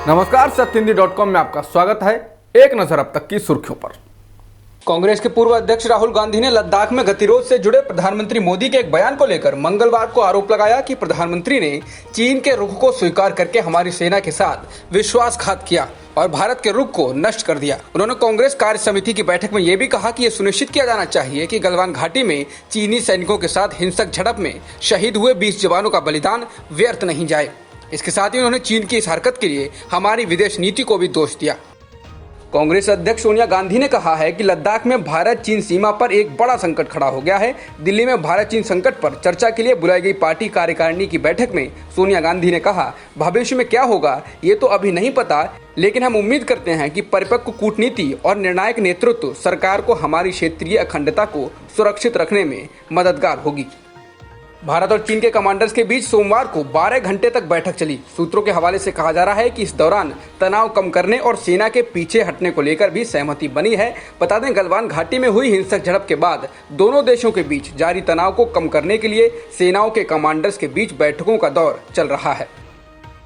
नमस्कार, सत्यहिंदी.com में आपका स्वागत है। एक नजर अब तक की सुर्खियों पर। कांग्रेस के पूर्व अध्यक्ष राहुल गांधी ने लद्दाख में गतिरोध से जुड़े प्रधानमंत्री मोदी के एक बयान को लेकर मंगलवार को आरोप लगाया कि प्रधानमंत्री ने चीन के रुख को स्वीकार करके हमारी सेना के साथ विश्वासघात किया और भारत के रुख को नष्ट कर दिया। उन्होंने कांग्रेस कार्य समिति की बैठक में यह भी कहा कि यह सुनिश्चित किया जाना चाहिए कि गलवान घाटी में चीनी सैनिकों के साथ हिंसक झड़प में शहीद हुए 20 जवानों का बलिदान व्यर्थ नहीं जाए। इसके साथ ही उन्होंने चीन की इस हरकत के लिए हमारी विदेश नीति को भी दोष दिया। कांग्रेस अध्यक्ष सोनिया गांधी ने कहा है कि लद्दाख में भारत चीन सीमा पर एक बड़ा संकट खड़ा हो गया है। दिल्ली में भारत चीन संकट पर चर्चा के लिए बुलाई गई पार्टी कार्यकारिणी की बैठक में सोनिया गांधी ने कहा, भविष्य में क्या होगा ये तो अभी नहीं पता, लेकिन हम उम्मीद करते हैं कि परिपक्व कूटनीति और निर्णायक नेतृत्व सरकार को हमारी क्षेत्रीय अखंडता को सुरक्षित रखने में मददगार होगी। भारत और चीन के कमांडर्स के बीच सोमवार को 12 घंटे तक बैठक चली। सूत्रों के हवाले से कहा जा रहा है कि इस दौरान तनाव कम करने और सेना के पीछे हटने को लेकर भी सहमति बनी है। बता दें, गलवान घाटी में हुई हिंसक झड़प के बाद दोनों देशों के बीच जारी तनाव को कम करने के लिए सेनाओं के कमांडर्स के बीच बैठकों का दौर चल रहा है।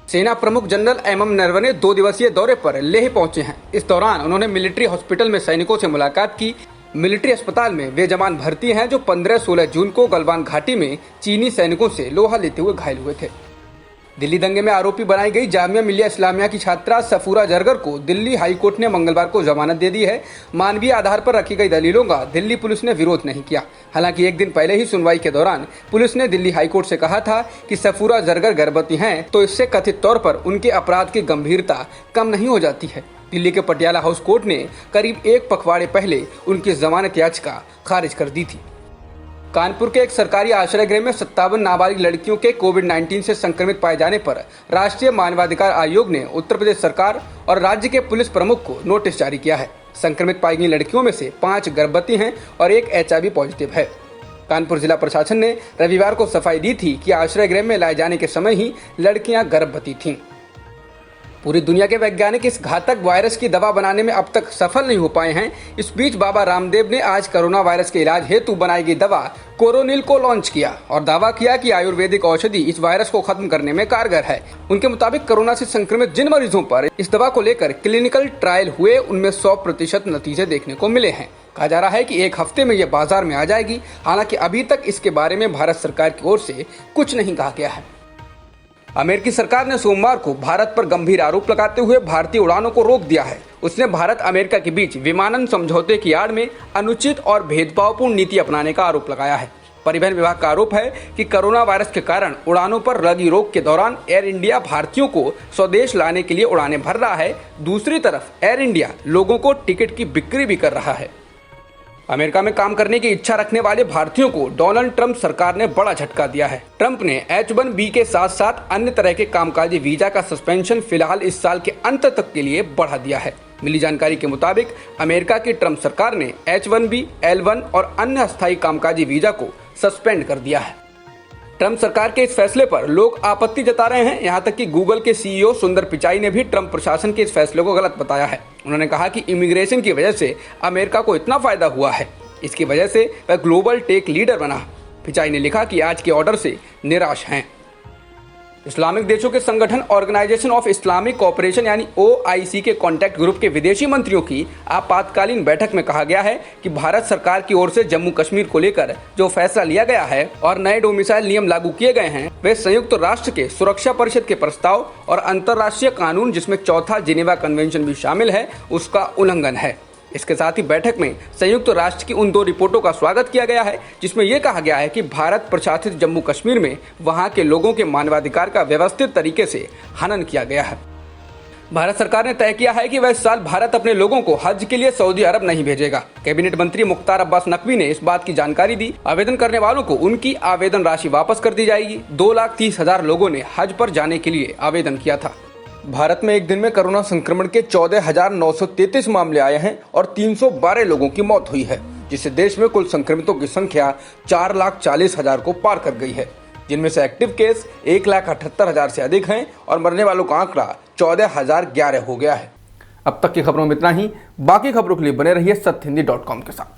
सेना प्रमुख जनरल एमएम नरवणे 2 दिवसीय दौरे पर लेह पहुंचे हैं। इस दौरान उन्होंने मिलिट्री हॉस्पिटल में सैनिकों से मुलाकात की। मिलिट्री अस्पताल में वे जवान भर्ती हैं जो 15-16 जून को गलवान घाटी में चीनी सैनिकों से लोहा लेते हुए घायल हुए थे। दिल्ली दंगे में आरोपी बनाई गई जामिया मिलिया इस्लामिया की छात्रा सफूरा जरगर को दिल्ली हाईकोर्ट ने मंगलवार को जमानत दे दी है। मानवीय आधार पर रखी गई दलीलों का दिल्ली पुलिस ने विरोध नहीं किया। हालांकि एक दिन पहले ही सुनवाई के दौरान पुलिस ने दिल्ली हाईकोर्ट से कहा था कि सफूरा जरगर गर्भवती हैं, तो इससे कथित तौर पर उनके अपराध की गंभीरता कम नहीं हो जाती है। दिल्ली के पटियाला हाउस कोर्ट ने करीब 1 पखवाड़े पहले उनकी जमानत याचिका खारिज कर दी थी। कानपुर के एक सरकारी आश्रय गृह में 57 नाबालिग लड़कियों के कोविड-19 से संक्रमित पाए जाने पर राष्ट्रीय मानवाधिकार आयोग ने उत्तर प्रदेश सरकार और राज्य के पुलिस प्रमुख को नोटिस जारी किया है। संक्रमित पाई गई लड़कियों में से 5 गर्भवती हैं और 1 HIV पॉजिटिव है। कानपुर जिला प्रशासन ने रविवार को सफाई दी थी कि आश्रय गृह में लाए जाने के समय ही लड़कियां गर्भवती थीं। पूरी दुनिया के वैज्ञानिक इस घातक वायरस की दवा बनाने में अब तक सफल नहीं हो पाए हैं। इस बीच बाबा रामदेव ने आज कोरोना वायरस के इलाज हेतु बनाई गई दवा कोरोनिल को लॉन्च किया और दावा किया कि आयुर्वेदिक औषधि इस वायरस को खत्म करने में कारगर है। उनके मुताबिक कोरोना से संक्रमित जिन मरीजों पर इस दवा को लेकर क्लिनिकल ट्रायल हुए उनमें 100% नतीजे देखने को मिले हैं। कहा जा रहा है कि 1 हफ्ते में ये बाजार में आ जाएगी। हालांकि अभी तक इसके बारे में भारत सरकार की ओर से कुछ नहीं कहा गया है। अमेरिकी सरकार ने सोमवार को भारत पर गंभीर आरोप लगाते हुए भारतीय उड़ानों को रोक दिया है। उसने भारत अमेरिका के बीच विमानन समझौते की आड़ में अनुचित और भेदभावपूर्ण नीति अपनाने का आरोप लगाया है। परिवहन विभाग का आरोप है कि कोरोना वायरस के कारण उड़ानों पर लगी रोक के दौरान एयर इंडिया भारतीयों को स्वदेश लाने के लिए उड़ानें भर रहा है। दूसरी तरफ एयर इंडिया लोगों को टिकट की बिक्री भी कर रहा है। अमेरिका में काम करने की इच्छा रखने वाले भारतीयों को डोनाल्ड ट्रंप सरकार ने बड़ा झटका दिया है। ट्रंप ने H1B के साथ साथ अन्य तरह के कामकाजी वीजा का सस्पेंशन फिलहाल इस साल के अंत तक के लिए बढ़ा दिया है। मिली जानकारी के मुताबिक अमेरिका की ट्रंप सरकार ने H1B, L1 और अन्य अस्थायी कामकाजी वीजा को सस्पेंड कर दिया है। ट्रंप सरकार के इस फैसले पर लोग आपत्ति जता रहे हैं। यहां तक कि गूगल के CEO सुंदर पिचाई ने भी ट्रंप प्रशासन के इस फैसले को गलत बताया है। उन्होंने कहा कि इमिग्रेशन की वजह से अमेरिका को इतना फायदा हुआ है, इसकी वजह से वह ग्लोबल टेक लीडर बना। पिचाई ने लिखा कि आज के ऑर्डर से निराश हैं। इस्लामिक देशों के संगठन ऑर्गेनाइजेशन ऑफ इस्लामिक कोऑपरेशन यानी OIC के कॉन्टैक्ट ग्रुप के विदेशी मंत्रियों की आपातकालीन बैठक में कहा गया है कि भारत सरकार की ओर से जम्मू कश्मीर को लेकर जो फैसला लिया गया है और नए डोमिसाइल नियम लागू किए गए हैं, वे संयुक्त राष्ट्र के सुरक्षा परिषद के प्रस्ताव और अंतर्राष्ट्रीय कानून जिसमें चौथा जिनेवा कन्वेंशन भी शामिल है, उसका उल्लंघन है। इसके साथ ही बैठक में संयुक्त राष्ट्र की उन 2 रिपोर्टों का स्वागत किया गया है जिसमें यह कहा गया है कि भारत प्रशासित जम्मू कश्मीर में वहां के लोगों के मानवाधिकार का व्यवस्थित तरीके से हनन किया गया है। भारत सरकार ने तय किया है कि वह इस साल भारत अपने लोगों को हज के लिए सऊदी अरब नहीं भेजेगा। कैबिनेट मंत्री मुख्तार अब्बास नकवी ने इस बात की जानकारी दी। आवेदन करने वालों को उनकी आवेदन राशि वापस कर दी जाएगी। 2,30,000 लोगों ने हज पर जाने के लिए आवेदन किया था। भारत में एक दिन में कोरोना संक्रमण के 14,933 मामले आए हैं और 312 लोगों की मौत हुई है, जिससे देश में कुल संक्रमितों की संख्या 4,40,000 को पार कर गई है, जिनमें से एक्टिव केस 1,78,000 से अधिक हैं और मरने वालों का आंकड़ा 14,011 हो गया है। अब तक की खबरों में इतना ही। बाकी खबरों के लिए बने रहिए सत्यहिंदी.com के साथ।